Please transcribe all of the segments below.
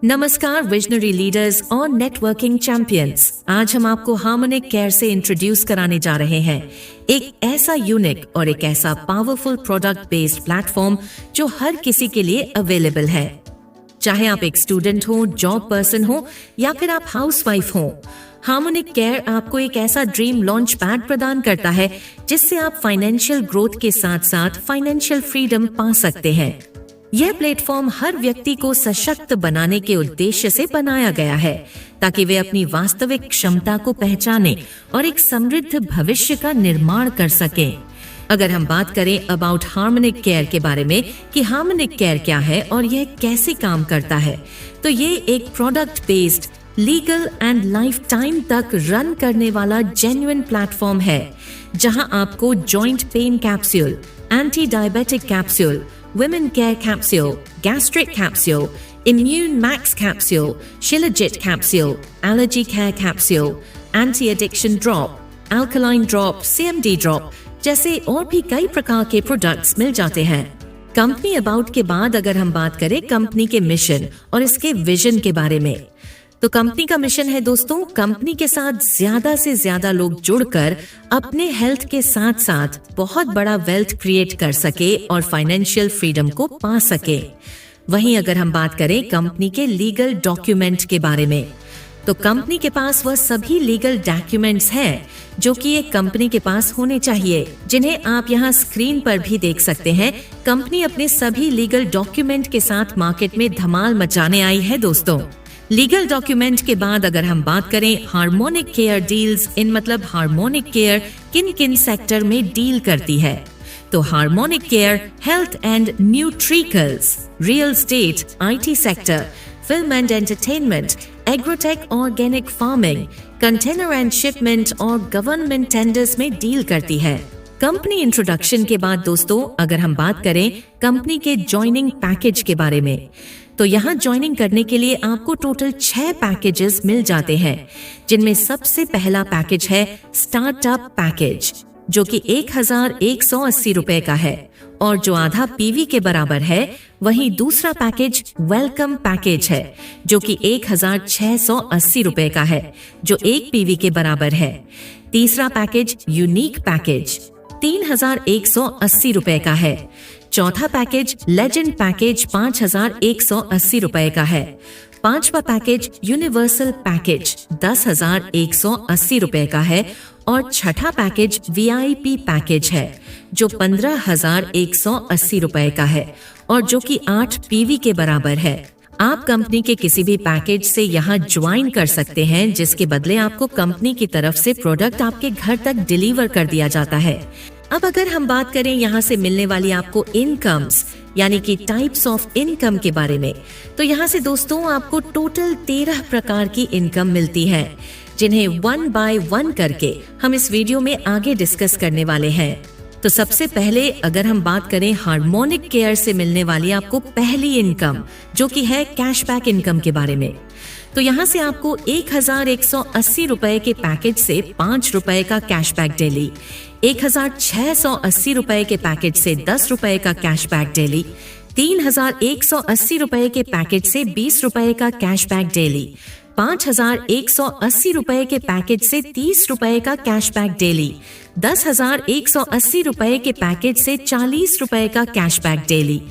नमस्कार visionary leaders और networking champions. आज हम आपको हार्मोनिक केयर से इंट्रोड्यूस कराने जा रहे हैं एक ऐसा यूनिक और एक ऐसा पावरफुल प्रोडक्ट बेस्ड प्लेटफॉर्म जो हर किसी के लिए अवेलेबल है। चाहे आप एक स्टूडेंट हो, जॉब पर्सन हो या फिर आप हाउसवाइफ हो, हार्मोनिक केयर आपको एक ऐसा ड्रीम लॉन्च पैड प्रदान करता है जिससे आप फाइनेंशियल ग्रोथ के साथ साथ फाइनेंशियल फ्रीडम पा सकते हैं। यह प्लेटफॉर्म हर व्यक्ति को सशक्त बनाने के उद्देश्य से बनाया गया है ताकि वे अपनी वास्तविक क्षमता को पहचाने और एक समृद्ध भविष्य का निर्माण कर सकें। अगर हम बात करें अबाउट हार्मोनिक केयर के बारे में कि हार्मोनिक केयर क्या है और यह कैसे काम करता है, तो ये एक product based legal and life time तक रन करने वाला जेन्युइन प्लेटफॉर्म है जहां आपको joint pain capsule, anti diabetic capsule, women care capsule, gastric capsule, immune max capsule, shilajit capsule, allergy care capsule, anti-addiction drop, alkaline drop, CMD drop जैसे और भी कई प्रकार के प्रोडक्ट्स मिल जाते हैं। कंपनी अबाउट के बाद अगर हम बात करें कंपनी के मिशन और इसके विजन के बारे में, तो कंपनी का मिशन है दोस्तों, कंपनी के साथ ज्यादा से ज्यादा लोग जुड़कर अपने हेल्थ के साथ साथ बहुत बड़ा वेल्थ क्रिएट कर सके और फाइनेंशियल फ्रीडम को पा सके। वहीं अगर हम बात करें कंपनी के लीगल डॉक्यूमेंट के बारे में, तो कंपनी के पास वह सभी लीगल डॉक्यूमेंट्स हैं जो कि एक कंपनी के पास होने चाहिए, जिन्हें आप यहाँ स्क्रीन पर भी देख सकते हैं। कंपनी अपने सभी लीगल डॉक्यूमेंट के साथ मार्केट में धमाल मचाने आई है दोस्तों। लीगल डॉक्यूमेंट के बाद अगर हम बात करें हार्मोनिक केयर डील्स इन, मतलब हार्मोनिक केयर किन किन सेक्टर में डील करती है, तो harmonic care health and nutricals, real estate, IT sector, film and entertainment, agrotech, organic farming, container and shipment और गवर्नमेंट टेंडर्स में डील करती है। कंपनी इंट्रोडक्शन के बाद दोस्तों अगर हम बात करें कंपनी के ज्वाइनिंग पैकेज के बारे में, तो यहाँ ज्वाइनिंग करने के लिए आपको टोटल 6 पैकेजेस मिल जाते हैं, जिनमें सबसे पहला पैकेज है स्टार्टअप पैकेज जो कि 1180 रुपए का है और जो आधा PV के बराबर है। वहीं दूसरा पैकेज वेलकम पैकेज है जो कि 1680 रुपए का है जो 1 PV के बराबर है। तीसरा पैकेज यूनिक पैकेज 3180 रुपए का है। चौथा पैकेज लेजेंड पैकेज 5180 रुपए का है। पांचवा पैकेज यूनिवर्सल पैकेज 10,180 रुपए का है और छठा पैकेज VIP पैकेज है जो 15,180 रुपए का है और जो कि 8 PV के बराबर है। आप कंपनी के किसी भी पैकेज से यहाँ ज्वाइन कर सकते हैं, जिसके बदले आपको कंपनी की तरफ से प्रोडक्ट आपके घर तक डिलीवर कर दिया जाता है। अब अगर हम बात करें यहाँ से मिलने वाली आपको इनकम्स यानी कि टाइप्स ऑफ इनकम के बारे में, तो यहाँ से दोस्तों आपको टोटल 13 प्रकार की इनकम मिलती है, जिन्हें 1 बाय 1 करके हम इस वीडियो में आगे डिस्कस करने वाले हैं। तो सबसे पहले अगर हम बात करें हार्मोनिक केयर से मिलने वाली आपको पहली इनकम जो कि है कैशबैक इनकम के बारे में, तो यहाँ से आपको 1180 रुपए के पैकेज से 5 रुपए का कैशबैक डेली, 1680 रुपए के पैकेज से 10 रुपए का कैशबैक डेली, 3180 रुपए के पैकेज से 20 रुपए का कैशबैक डेली, 5180 रुपए के पैकेज से 30 रुपए का कैशबैक डेली, 10,180 रुपए के पैकेज से 40 रुपए का कैशबैक डेली,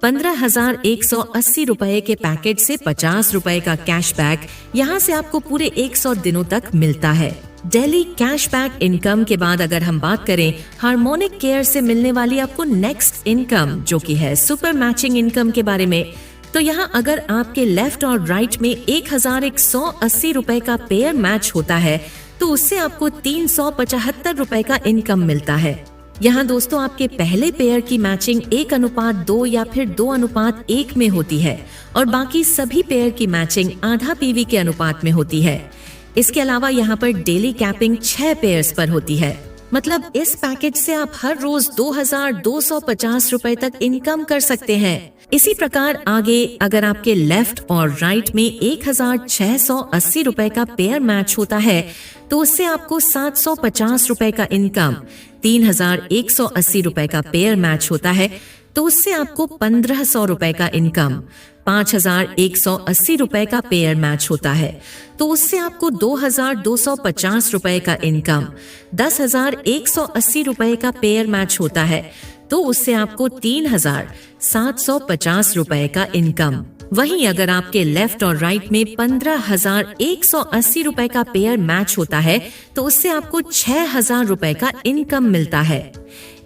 15,180 रुपए के पैकेज से 50 रुपए का कैशबैक यहाँ से आपको पूरे 100 दिनों तक मिलता है। डेली कैशबैक इनकम के बाद अगर हम बात करें हार्मोनिक केयर से मिलने वाली आपको नेक्स्ट इनकम जो कि है सुपर मैचिंग इनकम के बारे में, तो यहाँ अगर आपके लेफ्ट और राइट में 1180 रुपए का पेयर मैच होता है तो उससे आपको 375 रुपए का इनकम मिलता है। यहाँ दोस्तों आपके पहले पेयर की मैचिंग 1:2 या फिर 2:1 में होती है और बाकी सभी पेयर की मैचिंग आधा PV के अनुपात में होती है। इसके अलावा यहाँ पर डेली कैपिंग 6 पेयर्स पर होती है, मतलब इस पैकेज से आप हर रोज 2250 रुपए तक इनकम कर सकते हैं। इसी प्रकार आगे अगर आपके लेफ्ट और राइट में 1680 रुपए का पेयर मैच होता है तो उससे आपको 750 रुपए का इनकम, 3180 रुपए का पेयर मैच होता है तो उससे आपको 1500 रुपए का इनकम, 5,180 रुपए का पेयर मैच होता है तो उससे आपको 2,250 रुपए का इनकम। 10,180 रुपए का पेयर मैच होता है तो उससे आपको 3,750 रुपए का इनकम। वहीं अगर आपके लेफ्ट और राइट में 15,180 रुपए का पेयर मैच होता है तो उससे आपको 6,000 रुपए का इनकम मिलता है।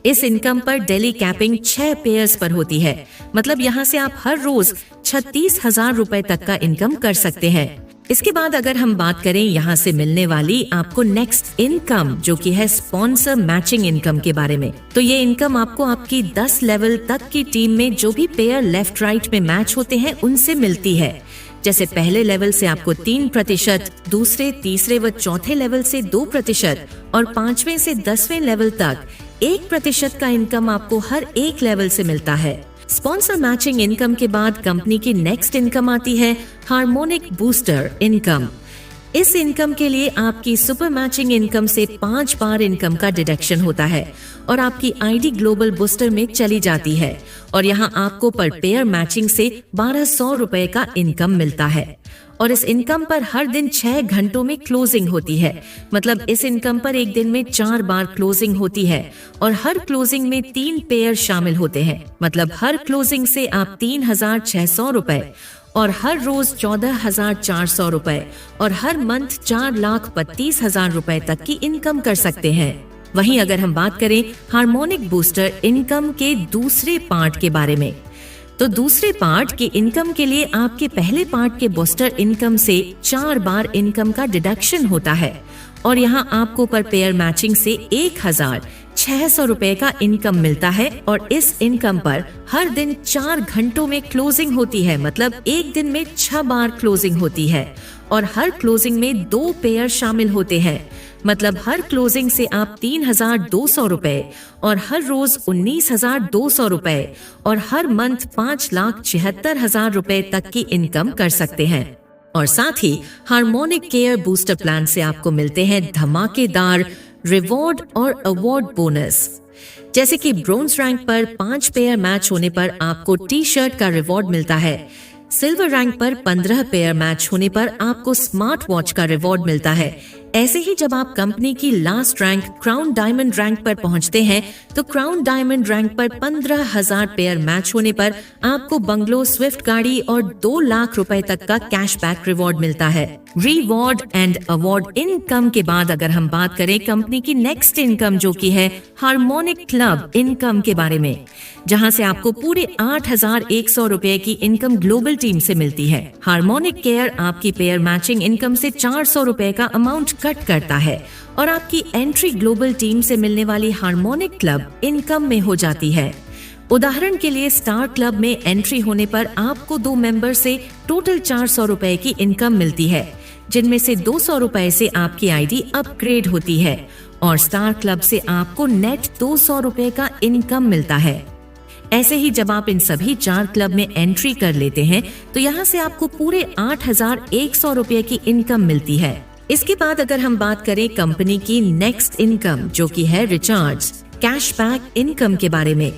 इस इनकम पर डेली कैपिंग 6 पेयर्स पर होती है, मतलब यहाँ से आप हर रोज 36,000 रुपए तक का इनकम कर सकते हैं। इसके बाद अगर हम बात करें यहाँ से मिलने वाली आपको नेक्स्ट इनकम जो कि है स्पॉन्सर मैचिंग इनकम के बारे में, तो ये इनकम आपको आपकी 10 लेवल तक की टीम में जो भी पेयर लेफ्ट राइट में मैच होते हैं उनसे मिलती है। जैसे पहले लेवल से आपको 3%, दूसरे, तीसरे व चौथे लेवल से 2% और 5वें से 10वें लेवल तक 1% का इनकम आपको हर एक लेवल से मिलता है। स्पॉन्सर मैचिंग इनकम के बाद कंपनी की नेक्स्ट इनकम आती है हार्मोनिक बूस्टर इनकम। इस इनकम के लिए आपकी सुपर मैचिंग इनकम से 5 बार इनकम का डिडक्शन होता है और आपकी आईडी ग्लोबल बूस्टर में चली जाती है और यहाँ आपको पर पेयर मैचिंग से 1,200 रुपए का इनकम मिलता है। और इस इनकम पर हर दिन 6 घंटों में क्लोजिंग होती है, मतलब इस इनकम पर एक दिन में 4 बार क्लोजिंग होती है और हर क्लोजिंग में 3 पेयर शामिल होते हैं, मतलब हर क्लोजिंग से आप 3,600 रुपए और हर रोज 14,400 रुपए और हर मंथ 4,32,000 रुपए तक की इनकम कर सकते हैं। वहीं अगर हम बात करें हार्मोनिक बूस्टर इनकम के दूसरे पार्ट के बारे में, तो दूसरे पार्ट के इनकम के लिए आपके पहले पार्ट के बूस्टर इनकम से 4 बार इनकम का डिडक्शन होता है और यहाँ आपको पर पेयर मैचिंग से 1,600 रुपए का इनकम मिलता है और इस इनकम पर हर दिन 4 घंटों में क्लोजिंग होती है, मतलब एक दिन में 6 बार क्लोजिंग होती है और हर क्लोजिंग में 2 पेयर शामिल होते हैं, मतलब हर क्लोजिंग से आप 3,200 रुपए और हर रोज 19,200 रुपए और हर मंथ 5,76,000 रुपए तक की इनकम कर सकते हैं। और साथ ही हार्मोनिक केयर बूस्टर प्लान से आपको मिलते हैं धमाकेदार रिवॉर्ड और अवार्ड बोनस। जैसे कि ब्रोंज रैंक पर 5 पेयर मैच होने पर आपको टी शर्ट का रिवॉर्ड मिलता है। सिल्वर रैंक पर 15 पेयर मैच होने पर आपको स्मार्ट वॉच का रिवॉर्ड मिलता है। ऐसे ही जब आप कंपनी की last rank crown diamond rank पर पहुंचते हैं तो क्राउन डायमंड रैंक पर 15,000 पेयर मैच होने पर आपको बंगलो, स्विफ्ट गाड़ी और 2 लाख रुपए तक का कैशबैक रिवॉर्ड मिलता है। रिवॉर्ड एंड अवार्ड इनकम के बाद अगर हम बात करें कंपनी की नेक्स्ट इनकम जो की है हार्मोनिक क्लब इनकम के बारे में, जहां से आपको पूरे 8,100 रुपए की इनकम ग्लोबल टीम से मिलती है। हार्मोनिक केयर आपकी पेयर मैचिंग इनकम से 400 रुपए का अमाउंट कट करता है और आपकी एंट्री ग्लोबल टीम से मिलने वाली हार्मोनिक क्लब इनकम में हो जाती है। उदाहरण के लिए स्टार क्लब में एंट्री होने पर आपको 2 मेंबर से टोटल 400 रुपए की इनकम मिलती है, जिनमें से 200 रुपए से आपकी आईडी अपग्रेड होती है और स्टार क्लब से आपको नेट 200 रुपए का इनकम मिलता है। ऐसे ही जब आप इन सभी 4 क्लब में एंट्री कर लेते हैं तो यहाँ से आपको पूरे 8,100 रुपए की इनकम मिलती है। इसके बाद अगर हम बात करें कंपनी की नेक्स्ट इनकम जो कि है रिचार्ज कैशबैक इनकम के बारे में,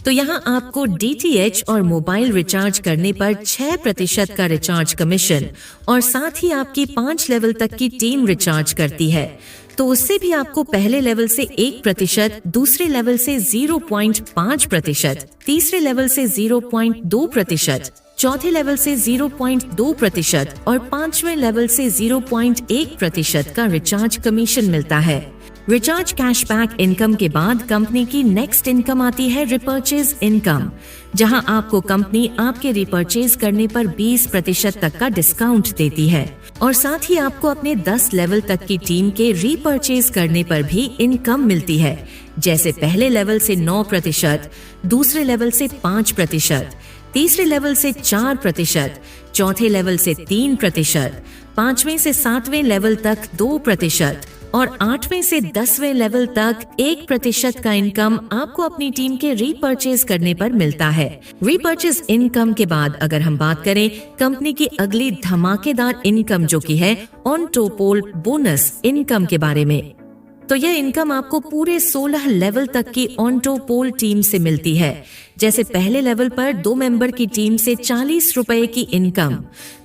तो यहाँ आपको DTH और मोबाइल रिचार्ज करने पर 6% का रिचार्ज कमीशन और साथ ही आपकी 5 लेवल तक की टीम रिचार्ज करती है, तो उससे भी आपको पहले लेवल से 1%, दूसरे लेवल से 0.5%, तीसरे लेवल से 0.2%, चौथे लेवल से 0.2% और 5वें लेवल से 0.1% का रिचार्ज कमीशन मिलता है। रिचार्ज कैशबैक इनकम के बाद कंपनी की नेक्स्ट इनकम आती है रिपर्चेज इनकम, जहां आपको कंपनी आपके रिपर्चेज करने पर 20% तक का डिस्काउंट देती है और साथ ही आपको अपने 10 लेवल तक की टीम के रीपर्चेज करने पर भी इनकम मिलती है। जैसे पहले लेवल से 9%, दूसरे लेवल से 5%, तीसरे लेवल से 4%, चौथे लेवल से 3%, 5वें से 7वें लेवल तक 2% और 8वें से 10वें लेवल तक 1% का इनकम आपको अपनी टीम के रीपर्चेज करने पर मिलता है। रीपर्चेज इनकम के बाद अगर हम बात करें कंपनी की अगली धमाकेदार इनकम जो की है ऑन टोपोल बोनस इनकम के बारे में, तो यह इनकम आपको पूरे 16 लेवल तक की ऑन्टोपोल टीम से मिलती है। जैसे पहले लेवल पर 2 मेंबर की टीम से 40 रुपए की इनकम,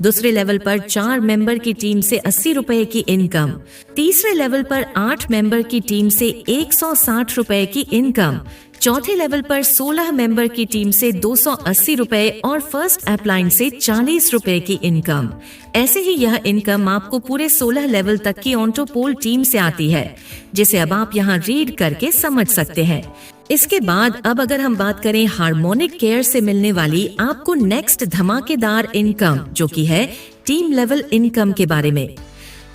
दूसरे लेवल पर 4 मेंबर की टीम से 80 रुपए की इनकम, तीसरे लेवल पर 8 मेंबर की टीम से 160 रुपए की इनकम, चौथे लेवल पर 16 मेंबर की टीम से 280 रुपए और फर्स्ट अपलाइन से 40 रुपए की इनकम। ऐसे ही यह इनकम आपको पूरे 16 लेवल तक की ऑन्टोपोल टीम से आती है, जिसे अब आप यहाँ रीड करके समझ सकते हैं। इसके बाद अब अगर हम बात करें हार्मोनिक केयर से मिलने वाली आपको नेक्स्ट धमाकेदार इनकम, जो कि है टीम लेवल इनकम के बारे में,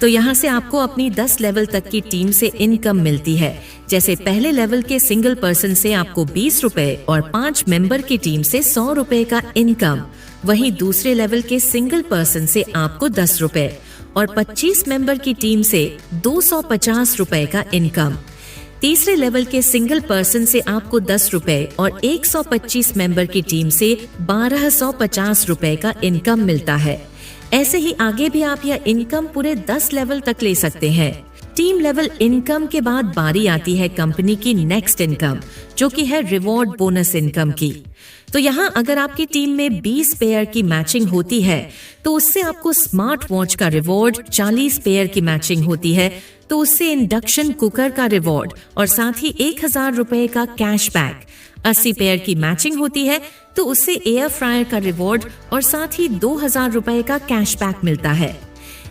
तो यहाँ से आपको अपनी 10 लेवल तक की टीम से इनकम मिलती है। जैसे पहले लेवल के सिंगल पर्सन से आपको 20 रुपए और 5 मेंबर की टीम से 100 रुपए का इनकम, वहीं दूसरे लेवल के सिंगल पर्सन से आपको 10 रुपए और 25 मेंबर की टीम से 250 रुपए का इनकम, तीसरे लेवल के सिंगल पर्सन से आपको 10 रुपए और 125 मेंबर की टीम से 1250 रुपए का इनकम मिलता है। ऐसे ही आगे भी आप यह इनकम पूरे 10 लेवल तक ले सकते हैं। टीम लेवल इनकम के बाद बारी आती है कंपनी की नेक्स्ट इनकम, जो कि है रिवॉर्ड बोनस इनकम की। तो यहाँ अगर आपकी टीम में 20 पेयर की मैचिंग होती है तो उससे आपको स्मार्ट वॉच का रिवॉर्ड, 40 पेयर की मैचिंग होती है तो उससे इंडक्शन कुकर का रिवॉर्ड और साथ ही 1000 रुपए का कैशबैक, 80 पेयर की मैचिंग होती है तो उससे एयर फ्रायर का रिवॉर्ड और साथ ही 2000 रुपए का कैशबैक मिलता है।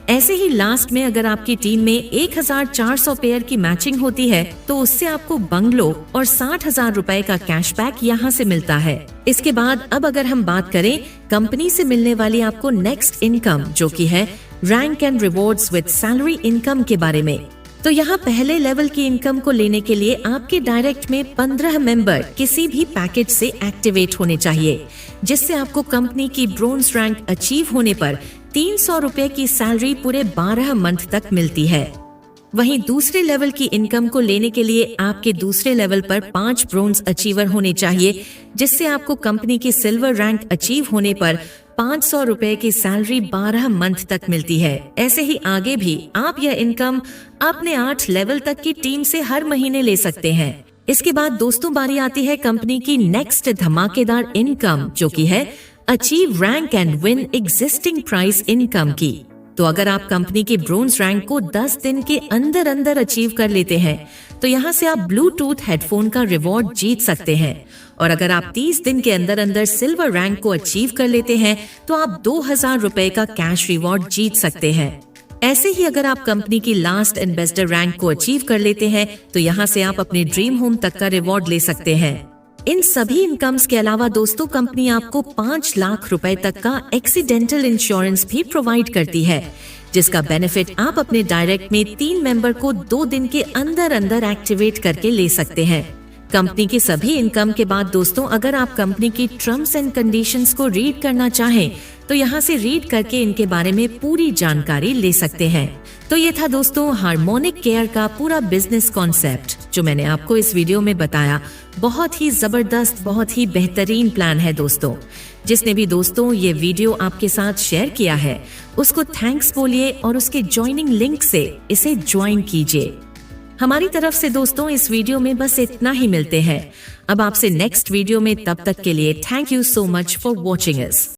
ऐसे ही लास्ट में अगर आपकी टीम में 1400 पेयर की मैचिंग होती है तो उससे आपको बंगलो और 60,000 रुपए का कैशबैक यहाँ से मिलता है। इसके बाद अब अगर हम बात करें कंपनी से मिलने वाली आपको नेक्स्ट इनकम, जो कि है rank and rewards with salary income के बारे में, तो यहाँ पहले लेवल की इनकम को लेने के लिए आपके डायरेक्ट में 15 मेंबर किसी भी पैकेज से एक्टिवेट होने चाहिए, जिससे आपको कंपनी की ब्रोंज रैंक अचीव होने पर 300 रुपए की सैलरी पूरे 12 मंथ तक मिलती है। वहीं दूसरे लेवल की इनकम को लेने के लिए आपके दूसरे लेवल पर 5 ब्रोंज अचीवर होने चाहिए, जिससे आपको कंपनी की सिल्वर रैंक अचीव होने पर 500 रुपए की सैलरी 12 मंथ तक मिलती है। ऐसे ही आगे भी आप यह इनकम अपने 8 लेवल तक की टीम से हर महीने ले सकते हैं। इसके बाद दोस्तों बारी आती है कंपनी की नेक्स्ट धमाकेदार इनकम, जो कि है achieve rank and win existing price income की। तो अगर आप कंपनी की ब्रोंज रैंक को 10 दिन के अंदर अंदर अचीव कर लेते हैं तो यहाँ से आप ब्लूटूथ हेडफोन का रिवॉर्ड जीत सकते हैं, और अगर आप 30 दिन के अंदर अंदर सिल्वर रैंक को अचीव कर लेते हैं तो आप 2000 रुपए का कैश रिवॉर्ड जीत सकते हैं। ऐसे ही अगर आप कंपनी की लास्ट एम्बेसडर रैंक को अचीव कर लेते हैं तो यहाँ से आप अपने ड्रीम होम तक का रिवॉर्ड ले सकते हैं। इन सभी इनकम्स के अलावा दोस्तों कंपनी आपको 5 लाख रुपए तक का एक्सीडेंटल इंश्योरेंस भी प्रोवाइड करती है, जिसका बेनिफिट आप अपने डायरेक्ट में 3 मेंबर को 2 दिन के अंदर अंदर एक्टिवेट करके ले सकते हैं। कंपनी की सभी इनकम के बाद दोस्तों अगर आप कंपनी की टर्म्स एंड कंडीशंस को रीड करना चाहें तो यहाँ से रीड करके इनके बारे में पूरी जानकारी ले सकते हैं। तो ये था दोस्तों हार्मोनिक केयर का पूरा बिजनेस कॉन्सेप्ट, जो मैंने आपको इस वीडियो में बताया। बहुत ही जबरदस्त, बहुत ही बेहतरीन प्लान है दोस्तों। जिसने भी दोस्तों ये वीडियो आपके साथ शेयर किया है उसको थैंक्स बोलिए और उसके ज्वाइनिंग लिंक से इसे ज्वाइन कीजिए। हमारी तरफ से दोस्तों इस वीडियो में बस इतना ही। मिलते हैं अब आपसे नेक्स्ट वीडियो में, तब तक के लिए thank you so much for watching us.